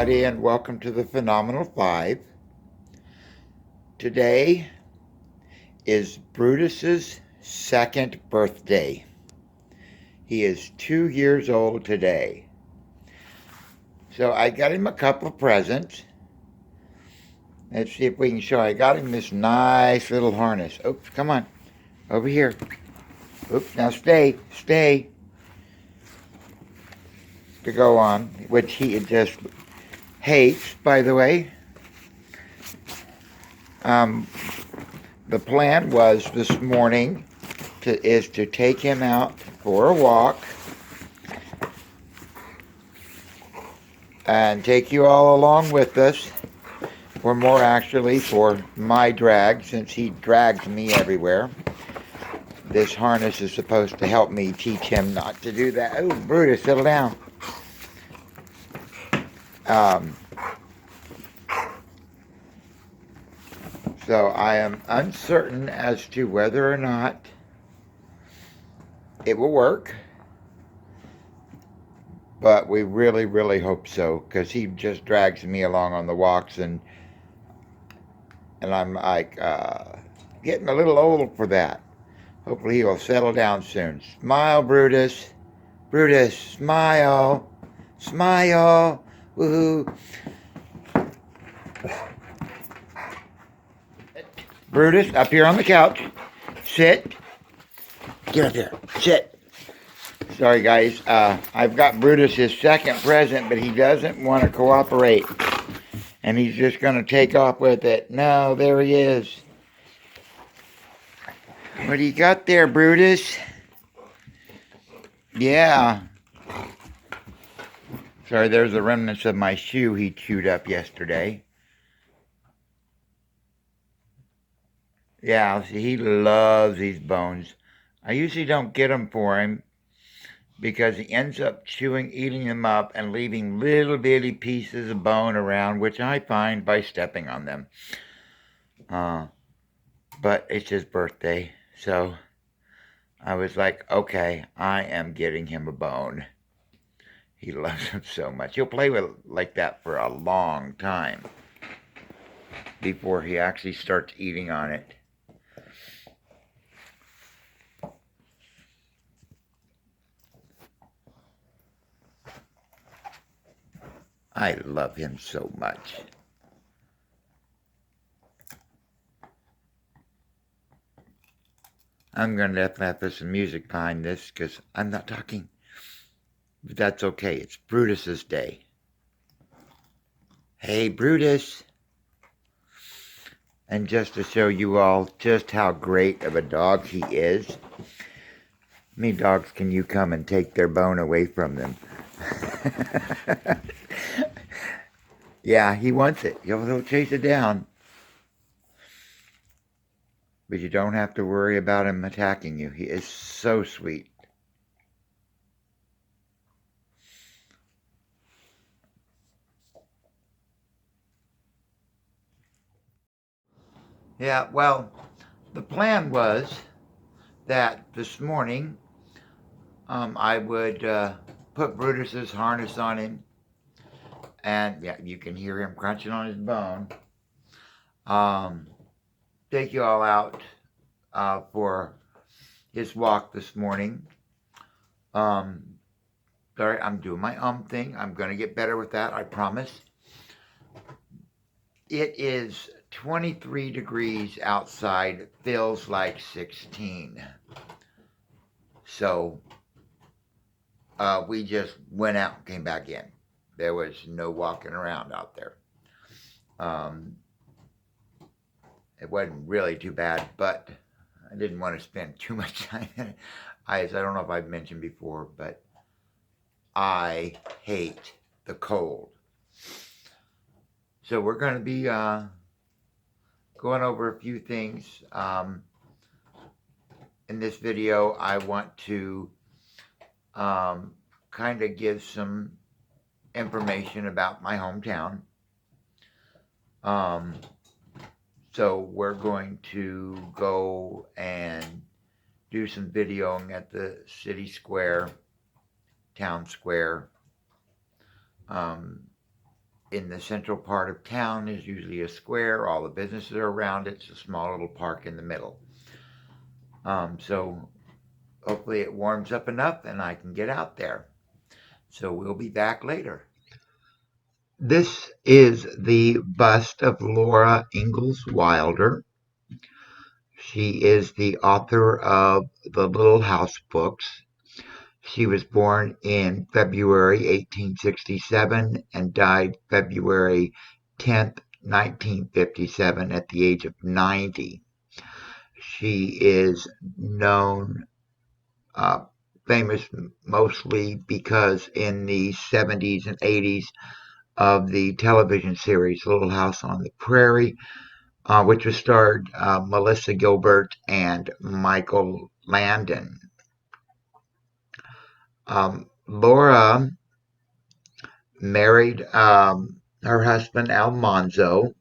everybody, and welcome to the Phenomenal Five. Today is Brutus's second birthday. He is 2 years old today. So I got him a couple of presents. Let's see if we can show. I got him this nice little harness. Oops, come on. Over here. Oops, now stay. To go on, which he just hates, by the way. The plan was this morning is to take him out for a walk and take you all along with us, or more actually for my drag, since he drags me everywhere. This harness is supposed to help me teach him not to do that. Oh, Brutus, settle down. So I am uncertain as to whether or not it will work, but we really hope so, because he just drags me along on the walks, and I'm like getting a little old for that. Hopefully he will settle down soon. Smile, Brutus. Brutus, smile. Smile. Woohoo. Brutus, up here on the couch. Sit. Get up here. Sit. Sorry, guys. I've got Brutus his second present, but he doesn't want to cooperate. And he's just going to take off with it. No, there he is. What do you got there, Brutus? Yeah. Sorry, there's the remnants of my shoe he chewed up yesterday. Yeah, see, he loves these bones. I usually don't get them for him because he ends up eating them up and leaving little bitty pieces of bone around, which I find by stepping on them. But it's his birthday, so I was like, okay, I am getting him a bone. He loves them so much. He'll play with like that for a long time before he actually starts eating on it. I love him so much. I'm going to definitely have to put some music behind this because I'm not talking. But that's okay. It's Brutus's day. Hey, Brutus. And just to show you all just how great of a dog he is, how many dogs can you come and take their bone away from them? Yeah, he wants it. He'll chase it down. But you don't have to worry about him attacking you. He is so sweet. Yeah, well, the plan was that this morning I would put Brutus's harness on him, and yeah, you can hear him crunching on his bone. Take you all out for his walk this morning. Sorry, I'm doing my thing. I'm going to get better with that, I promise. It is 23 degrees outside. It feels like 16. So we just went out and came back in. There was no walking around out there. It wasn't really too bad, but I didn't want to spend too much time in it. I don't know if I've mentioned before, but I hate the cold. So we're going to be going over a few things. In this video, I want to kind of give some information about my hometown. So we're going to go and do some videoing at the city square, town square, in the central part of town is usually a square. All the businesses are around it. It's a small little park in the middle. So hopefully it warms up enough and I can get out there. So we'll be back later. This is the bust of Laura Ingalls Wilder. She is the author of the Little House books. She was born in February 1867 and died February 10th, 1957 at the age of 90. She is known, uh, famous mostly because in the 70s and 80s of the television series Little House on the Prairie, which was starred Melissa Gilbert and Michael Landon. Laura married her husband Almanzo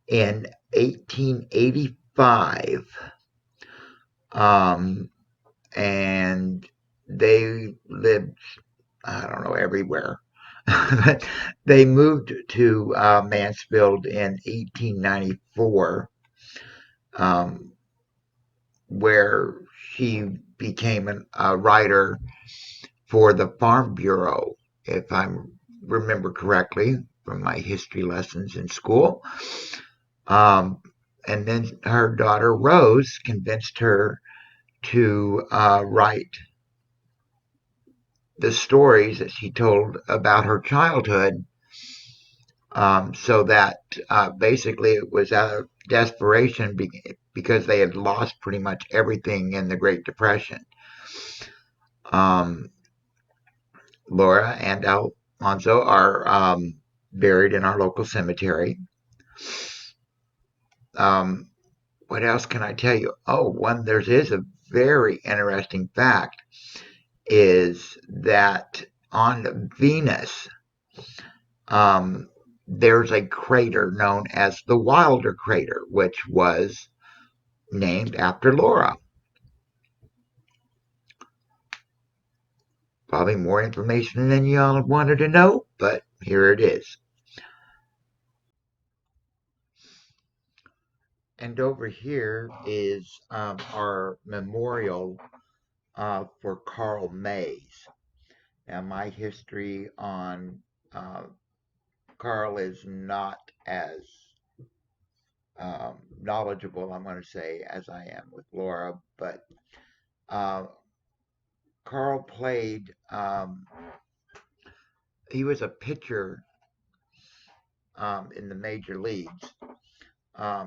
in 1885, and they lived, I don't know, everywhere. But they moved to Mansfield in 1894, um, where she became a writer for the Farm Bureau, if I remember correctly from my history lessons in school. Um, and then her daughter Rose convinced her to write the stories that she told about her childhood, so that basically it was out of desperation because they had lost pretty much everything in the Great Depression. Um, Laura and Alonzo are buried in our local cemetery. Um, what else can I tell you? Oh, there is a very interesting fact is that on Venus, um, there's a crater known as the Wilder crater, which was named after Laura. Probably more information than y'all wanted to know, but here it is. And over here is our memorial for Carl Mays. Now, my history on uh, Carl is not as knowledgeable, I'm going to say, as I am with Laura, but uh, Carl played, he was a pitcher in the major leagues.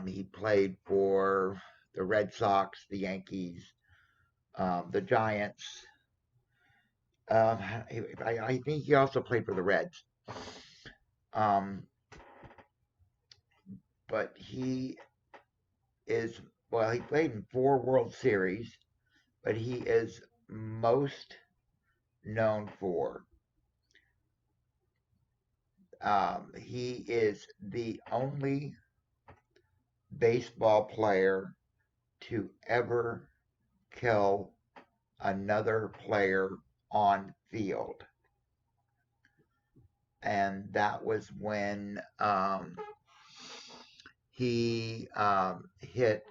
He played for the Red Sox, the Yankees, the Giants. I think he also played for the Reds. Um, but he is, well, he played in 4 World Series, but he is most known for, he is the only baseball player to ever kill another player on field. And that was when he hit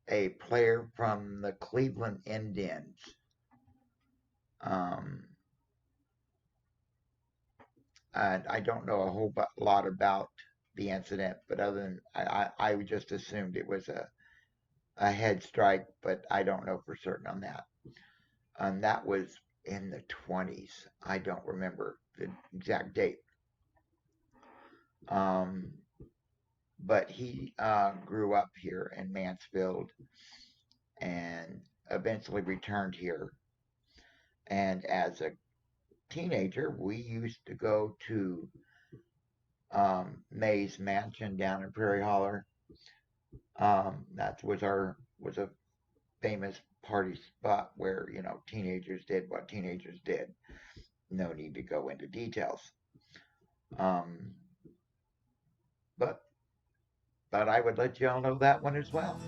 a player from the Cleveland Indians. Um, and I don't know a whole lot about the incident, but other than I just assumed it was a head strike, but I don't know for certain on that. And that was in the 20s. I don't remember the exact date. Um, but he grew up here in Mansfield and eventually returned here. And as a teenager, we used to go to May's Mansion down in Prairie Holler. That was a famous party spot where teenagers did what teenagers did. No need to go into details. Um, but I would let y'all know that one as well.